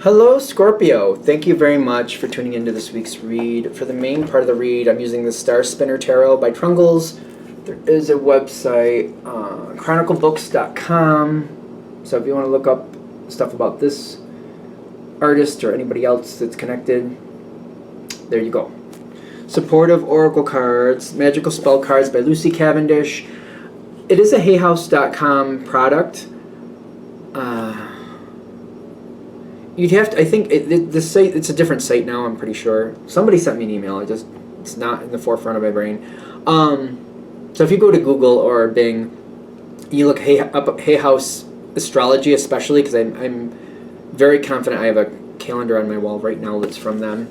Hello, Scorpio. Thank you very much for tuning into this week's read. For the main part of the read, I'm using the Star Spinner Tarot by Trungles. There is a website, chroniclebooks.com. So if you want to look up stuff about this artist or anybody else that's connected, there you go. Supportive Oracle Cards, Magical Spell Cards by Lucy Cavendish. It is a hayhouse.com product. You'd have to, I think, the site, it's a different site now, I'm pretty sure. Somebody sent me an email, it's not in the forefront of my brain. So if you go to Google or Bing, you look up Hay House Astrology especially, because I'm very confident I have a calendar on my wall right now that's from them.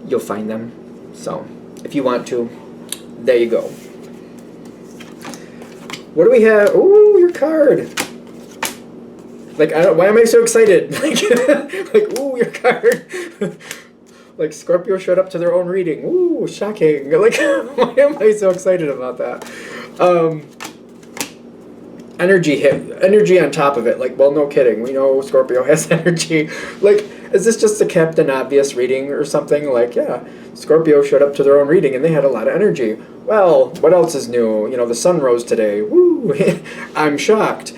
You'll find them. So if you want to, there you go. What do we have? Ooh, your card. Like, why am I so excited? Like, ooh, your card. Like, Scorpio showed up to their own reading. Ooh, shocking. Like, why am I so excited about that? Energy on top of it. Like, well, no kidding. We know Scorpio has energy. Like, is this just a Captain Obvious reading or something? Like, yeah, Scorpio showed up to their own reading and they had a lot of energy. Well, what else is new? You know, the sun rose today. Woo! I'm shocked.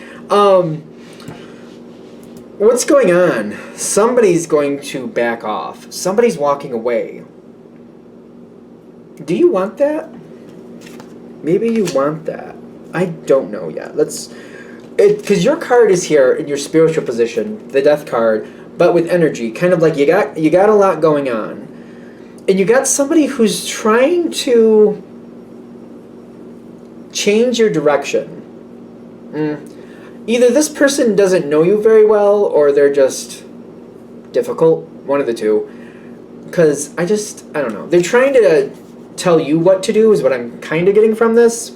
What's going on? Somebody's going to back off. Somebody's walking away. Do you want that? Maybe you want that. I don't know yet. Because your card is here in your spiritual position, the Death card, but with energy, kind of like you got a lot going on, and you got somebody who's trying to change your direction. Either this person doesn't know you very well, or they're just difficult. One of the two. Because I don't know. They're trying to tell you what to do is what I'm kind of getting from this.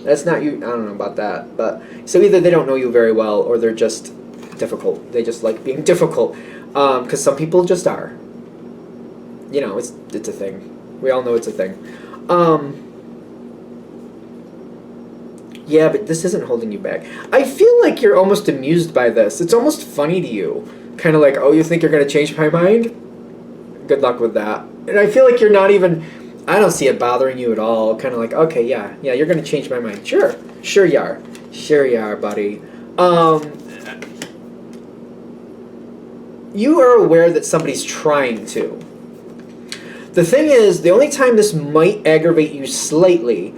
That's not you. I don't know about that. But so either they don't know you very well, or they're just difficult. They just like being difficult. Because some people just are. You know, it's a thing. We all know it's a thing. Yeah, but this isn't holding you back. I feel like you're almost amused by this. It's almost funny to you. Kind of like, oh, you think you're going to change my mind? Good luck with that. And I feel like you're not even... I don't see it bothering you at all. Kind of like, okay, yeah, you're going to change my mind. Sure you are. Sure you are, buddy. You are aware that somebody's trying to. The thing is, the only time this might aggravate you slightly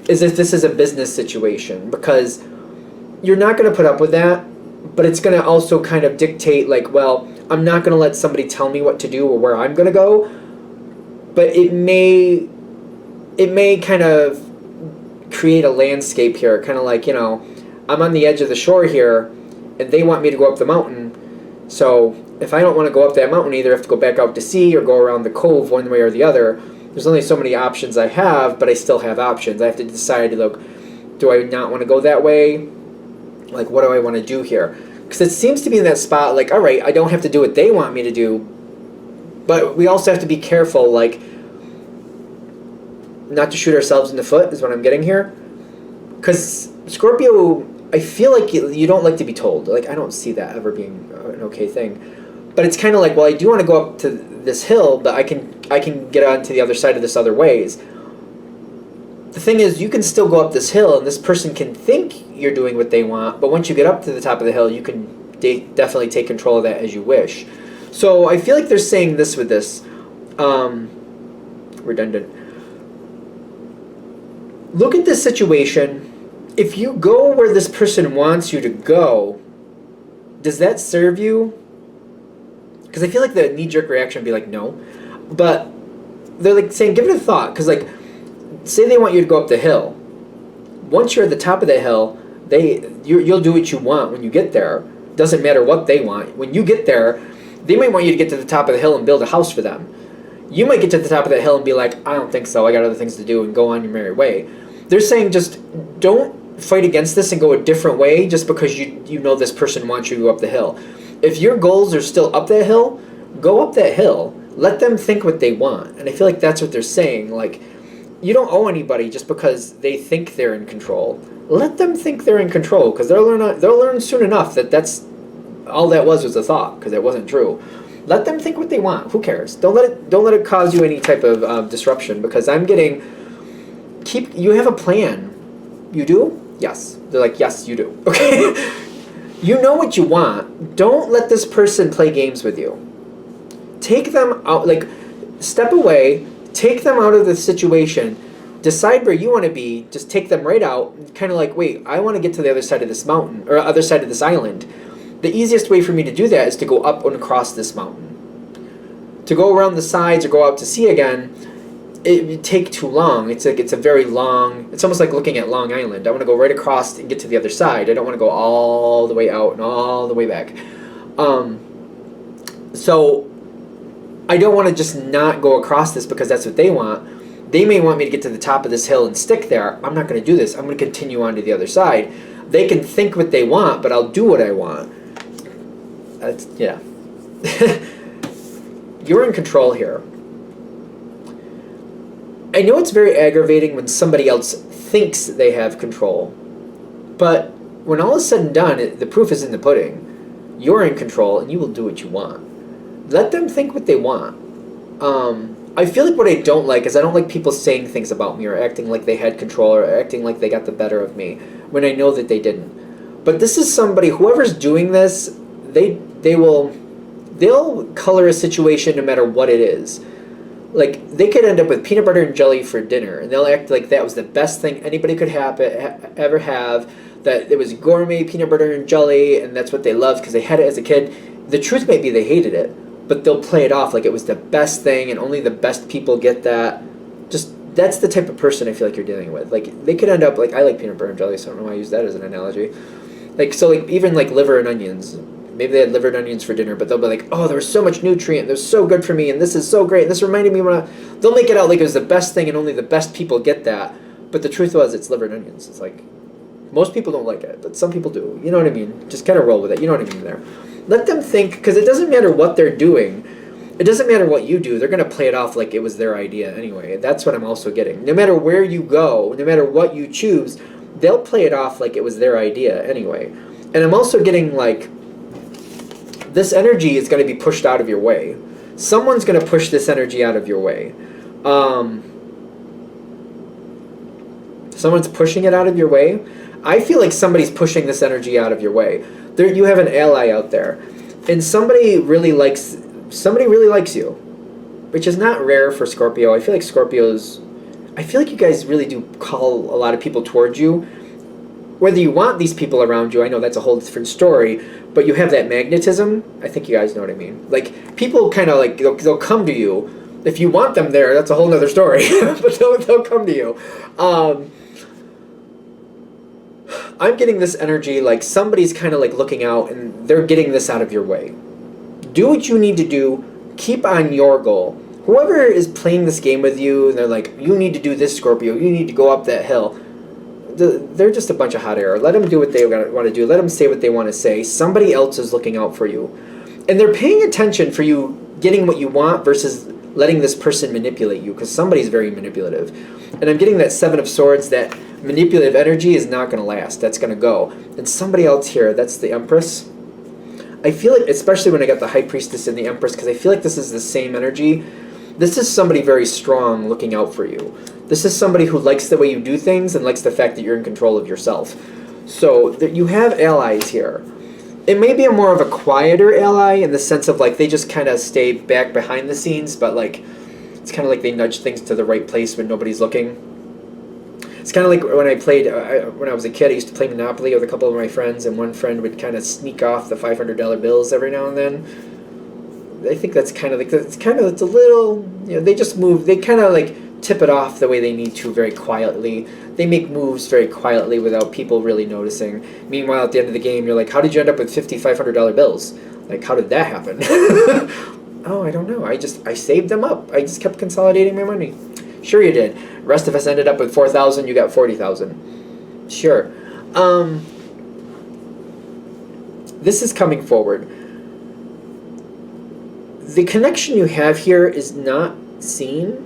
is if this is a business situation, because you're not going to put up with that, but it's going to also kind of dictate, like, well, I'm not going to let somebody tell me what to do or where I'm going to go, but it may kind of create a landscape here, kind of like, you know, I'm on the edge of the shore here, and they want me to go up the mountain, so if I don't want to go up that mountain, either I have to go back out to sea or go around the cove one way or the other. There's only so many options I have, but I still have options. I have to decide, look, do I not want to go that way? Like, what do I want to do here? Because it seems to be in that spot, like, all right, I don't have to do what they want me to do, but we also have to be careful, like, not to shoot ourselves in the foot is what I'm getting here. Because Scorpio, I feel like you don't like to be told. Like, I don't see that ever being an okay thing. But it's kind of like, well, I do want to go up to this hill, but I can get onto the other side of this other ways. The thing is, you can still go up this hill, and this person can think you're doing what they want, but once you get up to the top of the hill, you can definitely take control of that as you wish. So I feel like they're saying this with this. Redundant. Look at this situation. If you go where this person wants you to go, does that serve you? Because I feel like the knee-jerk reaction would be like, no. But they're like saying, give it a thought. Because, like, say they want you to go up the hill. Once you're at the top of the hill, you'll do what you want when you get there. Doesn't matter what they want. When you get there, they might want you to get to the top of the hill and build a house for them. You might get to the top of the hill and be like, I don't think so. I got other things to do, and go on your merry way. They're saying just don't fight against this and go a different way just because you know this person wants you to go up the hill. If your goals are still up that hill, go up that hill. Let them think what they want. And I feel like that's what they're saying. Like, you don't owe anybody just because they think they're in control. Let them think they're in control, because they'll learn soon enough that that's all that was a thought because it wasn't true. Let them think what they want. Who cares? Don't let it cause you any type of disruption, because I'm getting you have a plan. You do? Yes. They're like, yes, you do. Okay. You know what you want. Don't let this person play games with you. Take them out, like, step away, take them out of the situation, decide where you want to be, just take them right out, kind of like, wait, I want to get to the other side of this mountain, or other side of this island. The easiest way for me to do that is to go up and across this mountain. To go around the sides or go out to sea again, it would take too long. It's a very long, it's almost like looking at Long Island. I want to go right across and get to the other side. I don't want to go all the way out and all the way back. So I don't want to just not go across this because that's what they want. They may want me to get to the top of this hill and stick there. I'm not going to do this. I'm going to continue on to the other side. They can think what they want, but I'll do what I want. Yeah. You're in control here. I know it's very aggravating when somebody else thinks they have control, but when all is said and done, the proof is in the pudding. You're in control, and you will do what you want. Let them think what they want. I feel like what I don't like is I don't like people saying things about me or acting like they had control or acting like they got the better of me when I know that they didn't. But this is somebody, whoever's doing this, they'll color a situation no matter what it is. Like, they could end up with peanut butter and jelly for dinner, and they'll act like that was the best thing anybody could ever have, that it was gourmet peanut butter and jelly, and that's what they loved because they had it as a kid. The truth may be they hated it, but they'll play it off like it was the best thing, and only the best people get that. Just, that's the type of person I feel like you're dealing with. Like, they could end up, like, I like peanut butter and jelly, so I don't know why I use that as an analogy. Like, so, like, even, like, liver and onions. Maybe they had liver and onions for dinner, but they'll be like, oh, there was so much nutrient, they're so good for me, and this is so great, and this reminded me they'll make it out like it was the best thing, and only the best people get that. But the truth was, it's liver and onions. It's like, most people don't like it, but some people do. You know what I mean? Just kind of roll with it. You know what I mean there. Let them think, because it doesn't matter what they're doing. It doesn't matter what you do. They're going to play it off like it was their idea anyway. That's what I'm also getting. No matter where you go, no matter what you choose, they'll play it off like it was their idea anyway. And I'm also getting, like, this energy is going to be pushed out of your way. Someone's going to push this energy out of your way. Someone's pushing it out of your way. I feel like somebody's pushing this energy out of your way. You have an ally out there, and somebody really likes you, which is not rare for Scorpio. I feel like you guys really do call a lot of people towards you. Whether you want these people around you, I know that's a whole different story, but you have that magnetism. I think you guys know what I mean. Like, people kind of like, they'll come to you. If you want them there, that's a whole other story, but they'll come to you. I'm getting this energy like somebody's kind of like looking out and they're getting this out of your way. Do what you need to do. Keep on your goal. Whoever is playing this game with you, and they're like, you need to do this, Scorpio. You need to go up that hill. They're just a bunch of hot air. Let them do what they want to do. Let them say what they want to say. Somebody else is looking out for you. And they're paying attention for you getting what you want versus letting this person manipulate you, because somebody's very manipulative. And I'm getting that Seven of Swords, that manipulative energy is not going to last. That's going to go. And somebody else here, that's the Empress. I feel like, especially when I got the High Priestess and the Empress, because I feel like this is the same energy. This is somebody very strong looking out for you. This is somebody who likes the way you do things and likes the fact that you're in control of yourself. So you have allies here. It may be a more of a quieter ally in the sense of like they just kind of stay back behind the scenes, but like it's kind of like they nudge things to the right place when nobody's looking. It's kind of like when I played, when I was a kid, I used to play Monopoly with a couple of my friends, and one friend would kind of sneak off the $500 bills every now and then. I think that's kind of like, it's a little, they just move, they kind of like tip it off the way they need to very quietly. They make moves very quietly without people really noticing. Meanwhile, at the end of the game, you're like, how did you end up with 50 $500 bills? Like, how did that happen? Oh, I don't know. I saved them up. I just kept consolidating my money. Sure you did. Rest of us ended up with 4,000. You got 40,000. Sure. This is coming forward. The connection you have here is not seen.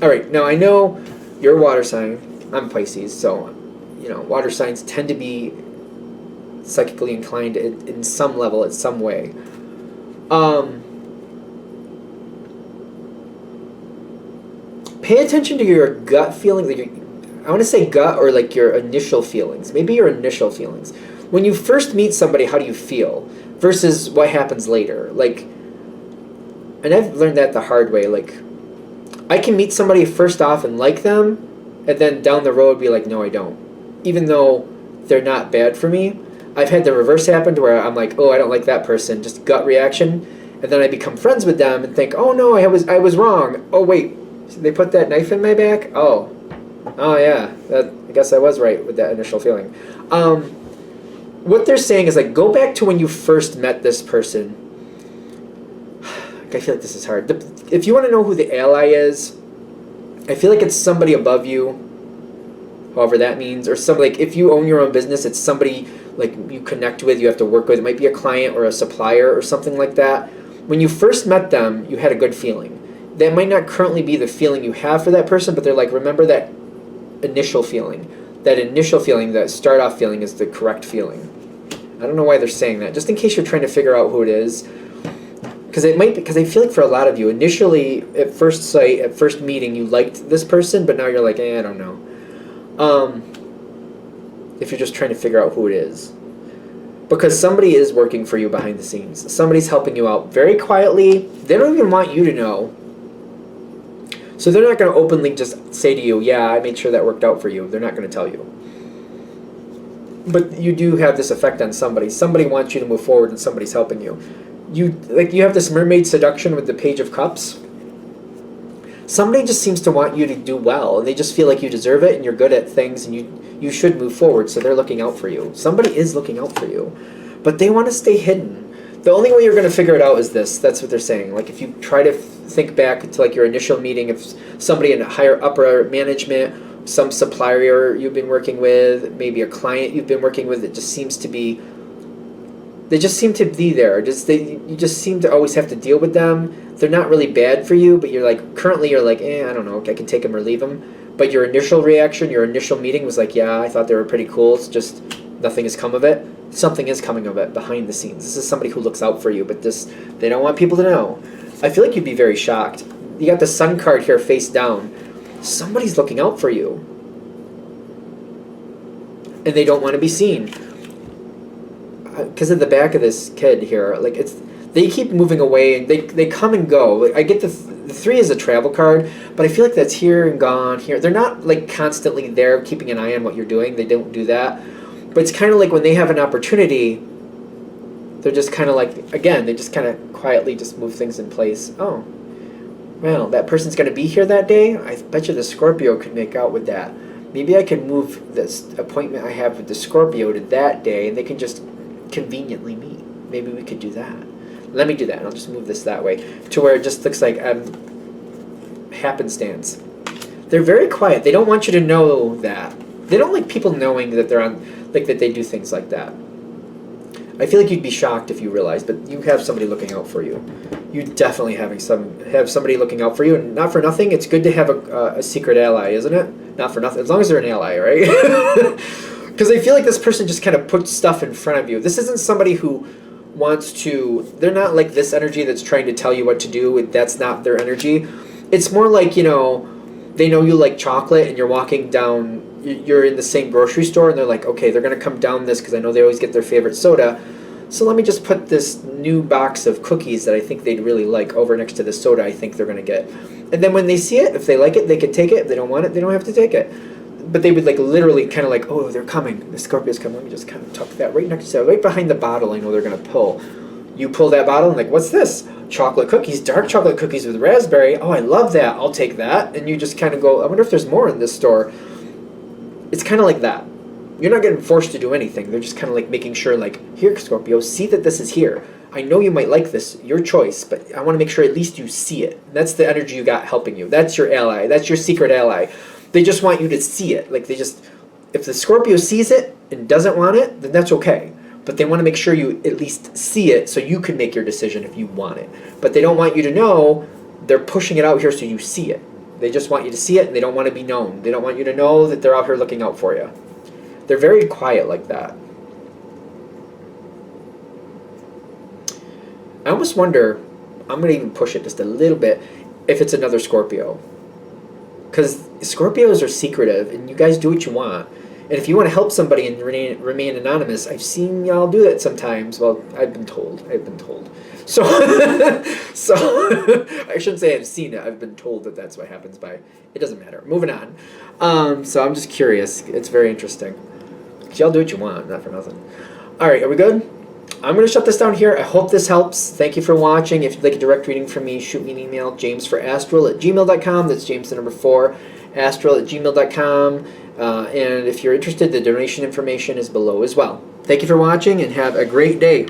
All right. Now, I know you're a water sign. I'm Pisces, so, water signs tend to be psychically inclined in some level, in some way. Pay attention to your gut feelings. I want to say gut, or like your initial feelings. Maybe your initial feelings. When you first meet somebody, how do you feel? Versus what happens later. Like, and I've learned that the hard way. Like, I can meet somebody first off and like them, and then down the road be like, no, I don't. Even though they're not bad for me. I've had the reverse happen to where I'm like, oh, I don't like that person. Just gut reaction. And then I become friends with them and think, oh, no, I was wrong. Oh, wait. They put that knife in my back? Oh yeah, I guess I was right with that initial feeling. What they're saying is, like, go back to when you first met this person. I feel like this is hard. If you want to know who the ally is, I feel like it's somebody above you, however that means, or somebody, like, if you own your own business, it's somebody like you connect with, you have to work with. It might be a client or a supplier or something like that. When you first met them, you had a good feeling. That might not currently be the feeling you have for that person, but they're like, remember that initial feeling. That initial feeling, that start-off feeling, is the correct feeling. I don't know why they're saying that. Just in case you're trying to figure out who it is. Because I feel like for a lot of you, initially, at first sight, at first meeting, you liked this person, but now you're like, I don't know. If you're just trying to figure out who it is. Because somebody is working for you behind the scenes. Somebody's helping you out very quietly. They don't even want you to know. So they're not going to openly just say to you, yeah, I made sure that worked out for you. They're not going to tell you. But you do have this effect on somebody. Somebody wants you to move forward and somebody's helping you. You have this mermaid seduction with the Page of Cups. Somebody just seems to want you to do well. And they just feel like you deserve it and you're good at things and you should move forward. So they're looking out for you. Somebody is looking out for you. But they want to stay hidden. The only way you're going to figure it out is this. That's what they're saying. Like, if you try to think back to like your initial meeting, if somebody in higher upper management, some supplier you've been working with, maybe a client you've been working with, it just seems to be, they just seem to be there. You just seem to always have to deal with them. They're not really bad for you, but you're like, currently you're like, I don't know, I can take them or leave them. But your initial reaction, your initial meeting was like, yeah, I thought they were pretty cool. It's just nothing has come of it. Something is coming of it behind the scenes. This is somebody who looks out for you, but they don't want people to know. I feel like you'd be very shocked. You got the Sun card here face down. Somebody's looking out for you. And they don't want to be seen. Because of the back of this kid here, like, they keep moving away, and they come and go. I get the 3 is a travel card, but I feel like that's here and gone here. They're not like constantly there keeping an eye on what you're doing. They don't do that. But it's kind of like when they have an opportunity, they're just kind of like, again, they just kind of quietly just move things in place. Oh, well, that person's going to be here that day? I bet you the Scorpio could make out with that. Maybe I can move this appointment I have with the Scorpio to that day, and they can just conveniently meet. Maybe we could do that. Let me do that, and I'll just move this that way, to where it just looks like happenstance. They're very quiet. They don't want you to know that. They don't like people knowing that they're on, like, that they do things like that. I feel like you'd be shocked if you realized, but you have somebody looking out for you. You definitely have somebody looking out for you, and not for nothing, it's good to have a secret ally, isn't it? Not for nothing, as long as they're an ally, right? Because I feel like this person just kind of puts stuff in front of you. This isn't somebody who wants to, they're not like this energy that's trying to tell you what to do. That's not their energy. It's more like, they know you like chocolate, and you're walking down, you're in the same grocery store, and they're like, okay, they're going to come down this because I know they always get their favorite soda. So let me just put this new box of cookies that I think they'd really like over next to the soda I think they're going to get. And then when they see it, if they like it, they can take it. If they don't want it, they don't have to take it. But they would like literally kind of like, oh, they're coming. The Scorpio's coming. Let me just kind of tuck that right next to, right behind the bottle. I know they're going to pull. You pull that bottle and like, what's this? Chocolate cookies, dark chocolate cookies with raspberry. Oh, I love that. I'll take that. And you just kind of go, I wonder if there's more in this store. It's kind of like that. You're not getting forced to do anything. They're just kind of like making sure, like, here, Scorpio, see that this is here. I know you might like this, your choice, but I want to make sure at least you see it. That's the energy you got helping you. That's your ally. That's your secret ally. They just want you to see it. Like, if the Scorpio sees it and doesn't want it, then that's okay. But they want to make sure you at least see it so you can make your decision if you want it. But they don't want you to know. They're pushing it out here so you see it. They just want you to see it, and they don't want to be known. They don't want you to know that they're out here looking out for you. They're very quiet like that. I almost wonder, I'm going to even push it just a little bit, if it's another Scorpio. Because Scorpios are secretive, and you guys do what you want. And if you want to help somebody and remain anonymous, I've seen y'all do that sometimes. Well, I've been told. So, so I shouldn't say I've seen it. I've been told that that's what happens by. It doesn't matter. Moving on. So I'm just curious. It's very interesting. 'Cause y'all do what you want, not for nothing. All right, are we good? I'm going to shut this down here. I hope this helps. Thank you for watching. If you'd like a direct reading from me, shoot me an email, jamesforastral@gmail.com. That's James the number 4, astral@gmail.com. And if you're interested, the donation information is below as well. Thank you for watching, and have a great day.